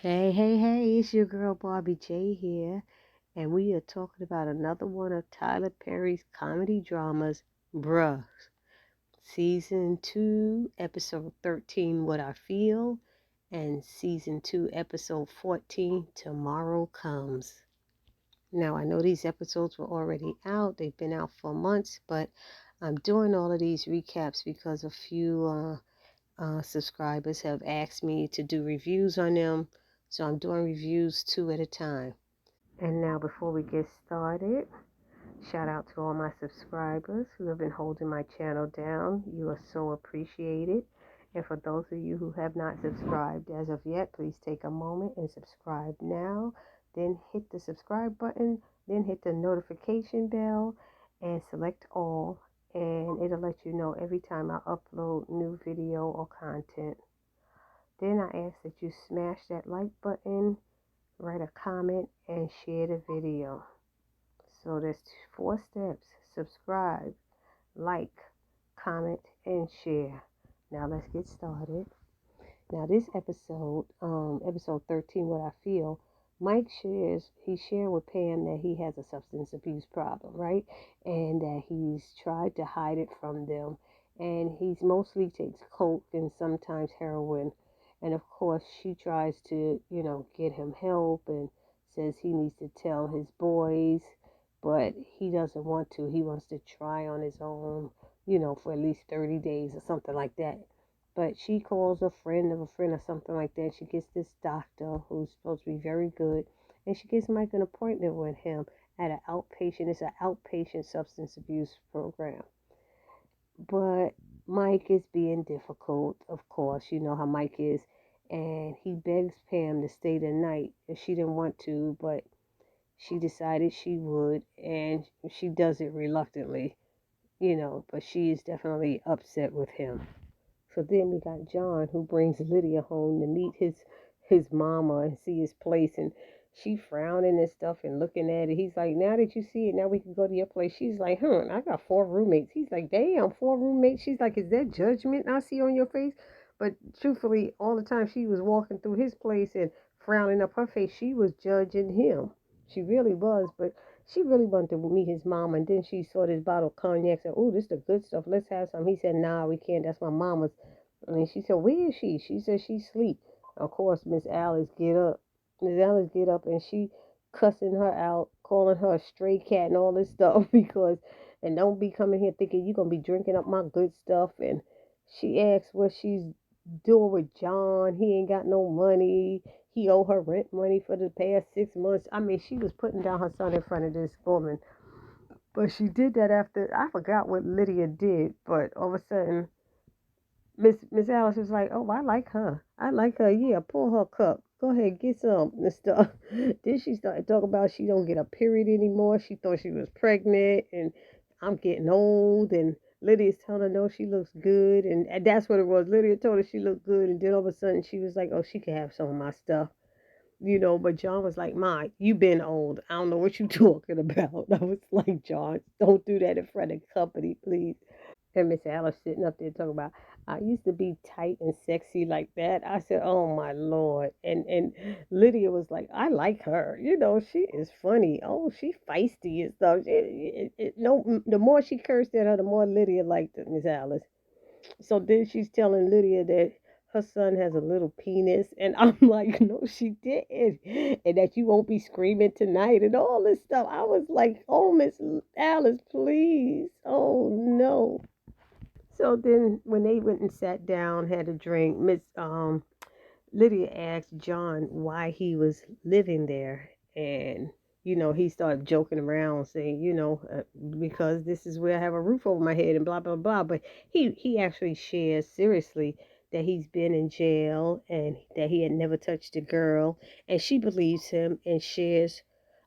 Hey, it's your girl Barbie J here, and we are talking about another one of Tyler Perry's comedy dramas, Bruh. Season 2, Episode 13, What I Feel, and Season 2, Episode 14, Tomorrow Comes. Now, I know these episodes were already out, they've been out for months, but I'm doing all of these recaps because a few subscribers have asked me to do reviews on them, so I'm doing reviews 2 at a time. And now, before we get started, shout out to all my subscribers who have been holding my channel down. You are so appreciated. And for those of you who have not subscribed as of yet, please take a moment and subscribe now. Then hit the subscribe button, then hit the notification bell and select all, and it'll let you know every time I upload new video or content. Then I ask that you smash that like button, write a comment, and share the video. So there's 4 steps: subscribe, like, comment, and share. Now let's get started. Now this episode, episode 13, What I Feel, Mike shared with Pam that he has a substance abuse problem, right? And that he's tried to hide it from them. And he's mostly takes coke and sometimes heroin. And of course she tries to, get him help and says he needs to tell his boys, but he doesn't want to. He wants to try on his own, for at least 30 days or something like that. But she calls a friend of a friend or something like that. She gets this doctor who's supposed to be very good, and she gets Mike an appointment with him at an outpatient. It's an outpatient substance abuse program. But Mike is being difficult, of course. You know how Mike is. And he begs Pam to stay the night. And she didn't want to, but she decided she would. And she does it reluctantly, but she is definitely upset with him. So then we got John, who brings Lydia home to meet his mama and see his place, and she frowning and stuff and looking at it. He's like, now that you see it, now we can go to your place. She's like, I got 4 roommates. He's like, damn, 4 roommates. She's like, is that judgment I see on your face? But truthfully, all the time she was walking through his place and frowning up her face, she was judging him. She really was, but she really wanted to meet his mama. And then she saw this bottle of cognac, said, oh, this is the good stuff. Let's have some. He said, nah, we can't. That's my mama's. And she said, where is she? She said she's asleep. Of course, Miss Alice get up. Miss Alice get up and she cussing her out, calling her a stray cat and all this stuff and don't be coming here thinking you're going to be drinking up my good stuff. And she asks what she's doing with John. He ain't got no money. He owe her rent money for the past 6 months. I mean, she was putting down her son in front of this woman. But she did that after, I forgot what Lydia did, but all of a sudden, Miss Alice was like, "Oh, I like her. I like her. Yeah, pull her cup. Go ahead, get some and stuff." Then she started talking about she don't get a period anymore. She thought she was pregnant, and I'm getting old. And Lydia's telling her no, she looks good, and that's what it was. Lydia told her she looked good, and then all of a sudden she was like, "Oh, she can have some of my stuff." But John was like, "Ma, you been old. I don't know what you talking about." I was like, "John, don't do that in front of company, please." And Miss Alice sitting up there talking about, I used to be tight and sexy like that. I said, oh my Lord. And Lydia was like, I like her. She is funny. Oh, she feisty and stuff. No, the more she cursed at her, the more Lydia liked Miss Alice. So then she's telling Lydia that her son has a little penis. And I'm like, no, she didn't. And that you won't be screaming tonight and all this stuff. I was like, oh, Miss Alice, please. Oh, no. So then when they went and sat down, had a drink, Miss Lydia asked John why he was living there. And, he started joking around saying, because this is where I have a roof over my head and blah, blah, blah. But he actually shares seriously that he's been in jail and that he had never touched a girl. And she believes him and shares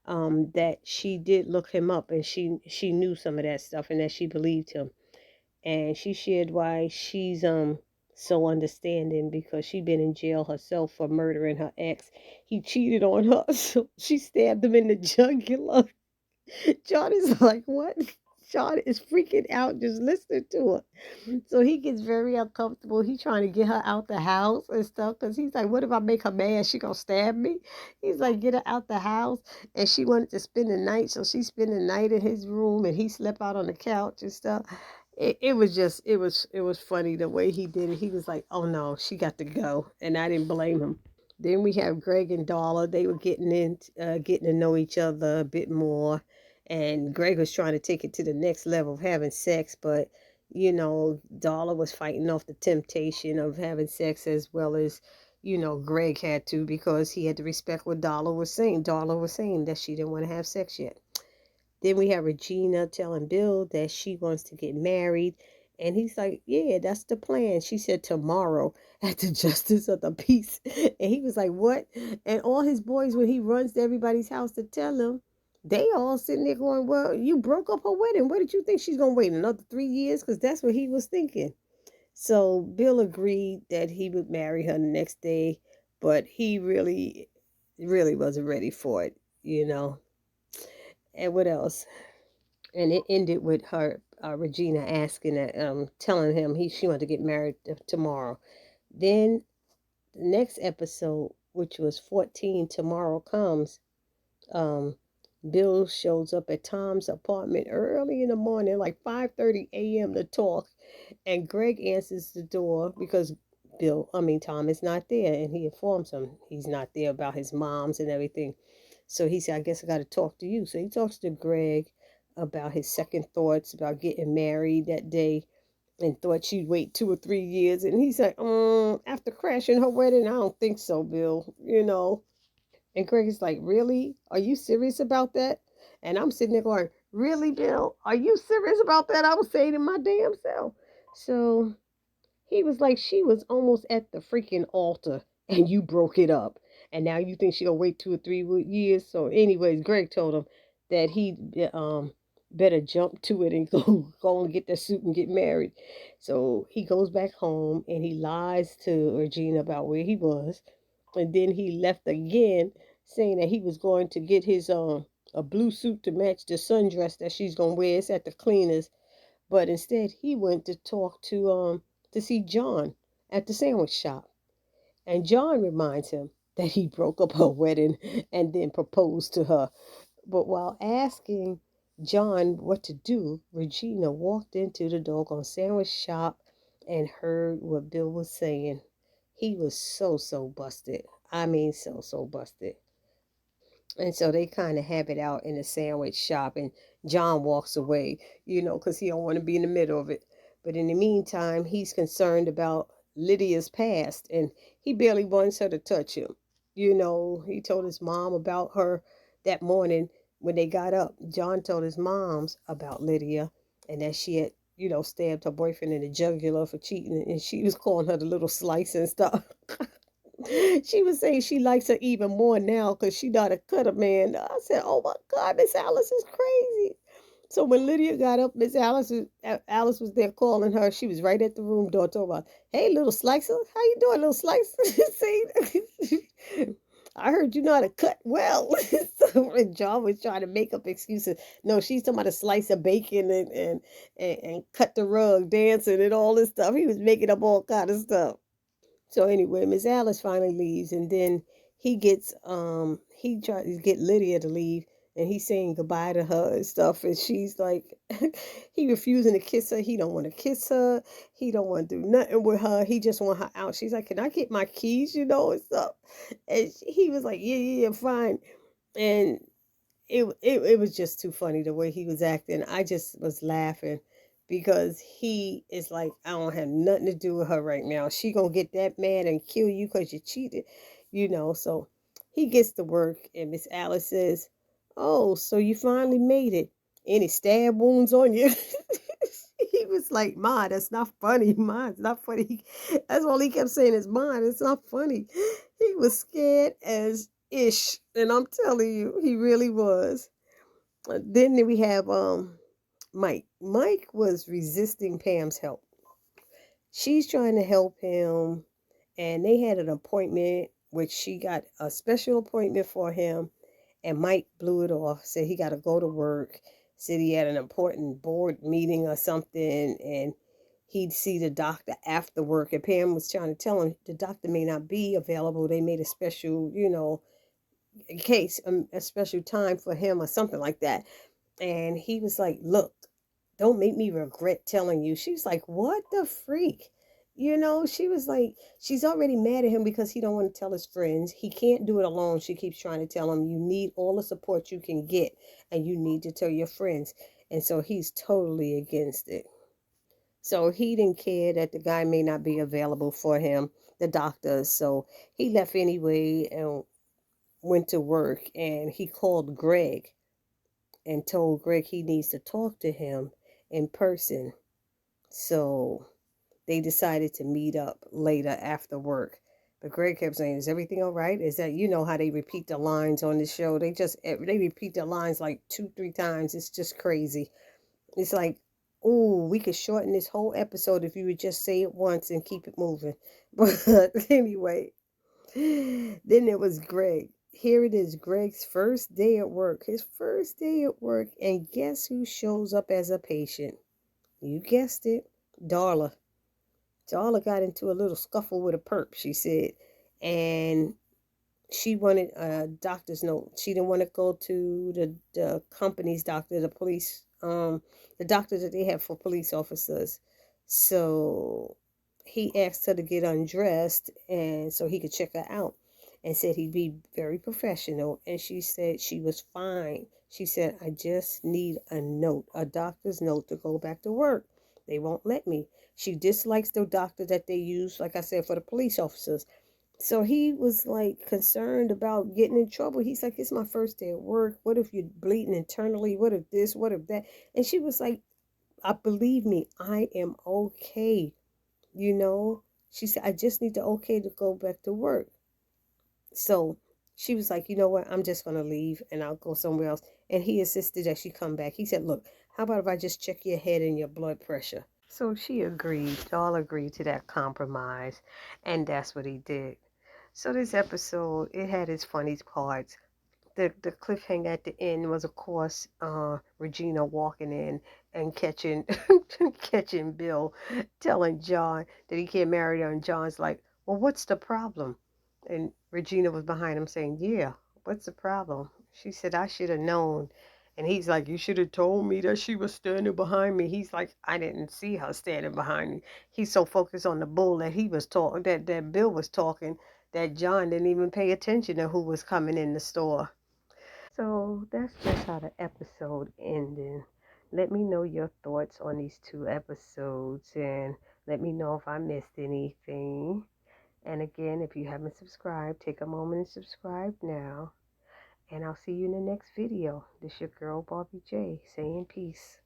that she did look him up and she knew some of that stuff and that she believed him. And she shared why she's so understanding because she been in jail herself for murdering her ex. He cheated on her, so she stabbed him in the jugular. John is like, what? Sean is freaking out just listening to her. So he gets very uncomfortable. He's trying to get her out the house and stuff because he's like, what if I make her mad? She gonna stab me? He's like, get her out the house. And she wanted to spend the night, so she spent the night in his room and he slept out on the couch and stuff. It was just it was funny the way he did it. He was like, oh no, she got to go. And I didn't blame him. Then we have Greg and Darla. They were getting to know each other a bit more, and Greg was trying to take it to the next level of having sex, but Darla was fighting off the temptation of having sex as well as Greg had to because he had to respect what Darla was saying. Darla was saying that she didn't want to have sex yet. Then we have Regina telling Bill that she wants to get married. And he's like, yeah, that's the plan. She said tomorrow at the Justice of the Peace. And he was like, what? And all his boys, when he runs to everybody's house to tell them, they all sitting there going, well, you broke up her wedding. What did you think she's going to wait another 3 years? Because that's what he was thinking. So Bill agreed that he would marry her the next day, but he really, really wasn't ready for it. And what else? And it ended with her Regina asking that, telling him she wanted to get married tomorrow. Then the next episode, which was 14, Tomorrow Comes, um, Bill shows up at Tom's apartment early in the morning, like 5:30 a.m. to talk, and Greg answers the door because Tom is not there, and he informs him he's not there about his moms and everything. So he said, I guess I got to talk to you. So he talks to Greg about his second thoughts about getting married that day and thought she'd wait 2 or 3 years. And he said, after crashing her wedding, I don't think so, Bill. And Greg is like, really? Are you serious about that? And I'm sitting there going, really, Bill? Are you serious about that? I was saying to my damn self. So he was like, she was almost at the freaking altar and you broke it up. And now you think she'll wait 2 or 3 years. So anyways, Greg told him that he better jump to it and go and get that suit and get married. So he goes back home and he lies to Regina about where he was. And then he left again saying that he was going to get his a blue suit to match the sundress that she's gonna wear. It's at the cleaners. But instead he went to talk to see John at the sandwich shop. And John reminds him that he broke up her wedding and then proposed to her. But while asking John what to do, Regina walked into the doggone sandwich shop and heard what Bill was saying. He was so busted. I mean, so busted. And so they kind of have it out in the sandwich shop, and John walks away, because he don't want to be in the middle of it. But in the meantime, he's concerned about Lydia's past, and he barely wants her to touch him. He told his mom about her that morning when they got up. John told his moms about Lydia and that she had, stabbed her boyfriend in the jugular for cheating, and she was calling her the little slice and stuff. She was saying she likes her even more now because she know how to cut a man. I said, oh my God, Miss Alice is crazy. So when Lydia got up, Alice was there calling her. She was right at the room door talking about, hey, little slicer, how you doing, little slicer? See, I heard you know how to cut well. So when John was trying to make up excuses, no, she's talking about a slice of bacon and cut the rug, dancing and all this stuff. He was making up all kind of stuff. So anyway, Miss Alice finally leaves, and then he tries to get Lydia to leave, and he's saying goodbye to her and stuff, and she's like, he refusing to kiss her. He don't want to kiss her. He don't want to do nothing with her. He just want her out. She's like, can I get my keys, and stuff? And he was like, yeah, fine. And it was just too funny the way he was acting. I just was laughing because he is like, I don't have nothing to do with her right now. She gonna get that mad and kill you because you cheated. So he gets to work and Miss Alice says, oh, so you finally made it. Any stab wounds on you? He was like, Ma, that's not funny. Ma, it's not funny. That's all he kept saying is, Ma, it's not funny. He was scared as ish. And I'm telling you, he really was. Then we have Mike. Mike was resisting Pam's help. She's trying to help him, and they had an appointment, which she got a special appointment for him, and Mike blew it off, said he got to go to work, Said he had an important board meeting or something, and he'd see the doctor after work. And Pam was trying to tell him the doctor may not be available. They made a special, case, a special time for him or something like that. And he was like, look, don't make me regret telling you. She was like, what the freak? She was like, she's already mad at him because he don't want to tell his friends. He can't do it alone. She keeps trying to tell him, you need all the support you can get, and you need to tell your friends. And so he's totally against it. So he didn't care that the guy may not be available for him, the doctor. So he left anyway and went to work, and he called Greg and told Greg he needs to talk to him in person. So they decided to meet up later after work. But Greg kept saying, is everything all right? Is that, how they repeat the lines on the show? They repeat the lines like 2, 3 times. It's just crazy. It's like, oh, we could shorten this whole episode if you would just say it once and keep it moving. But anyway, then it was Greg. Here it is, Greg's first day at work. His first day at work. And guess who shows up as a patient? You guessed it, Darla. Darla got into a little scuffle with a perp, she said. And she wanted a doctor's note. She didn't want to go to the company's doctor, the doctor that they have for police officers. So he asked her to get undressed and so he could check her out, and said he'd be very professional. And she said she was fine. She said, I just need a note, a doctor's note to go back to work. They won't let me. She dislikes the doctor that they use, like I said, for the police officers. So he was like concerned about getting in trouble. He's like, it's my first day at work. What if you're bleeding internally? What if this? What if that? And she was like, I believe me, I am okay. She said, I just need the okay to go back to work. So she was like, you know what? I'm just going to leave and I'll go somewhere else. And he insisted that she come back. He said, look, how about if I just check your head and your blood pressure? So she agreed. All agreed to that compromise. And that's what he did. So this episode, it had its funny parts. The cliffhanger at the end was, of course, Regina walking in and catching catching Bill telling John that he can't marry her, and John's like, well, what's the problem? And Regina was behind him saying, yeah, what's the problem? She said, I should have known. And he's like, you should have told me that she was standing behind me. He's like, I didn't see her standing behind me. He's so focused on the bull that he was talking, that Bill was talking, that John didn't even pay attention to who was coming in the store. So that's just how the episode ended. Let me know your thoughts on these 2 episodes, and let me know if I missed anything. And again, if you haven't subscribed, take a moment and subscribe now. And I'll see you in the next video. This your girl, Barbie J, saying peace.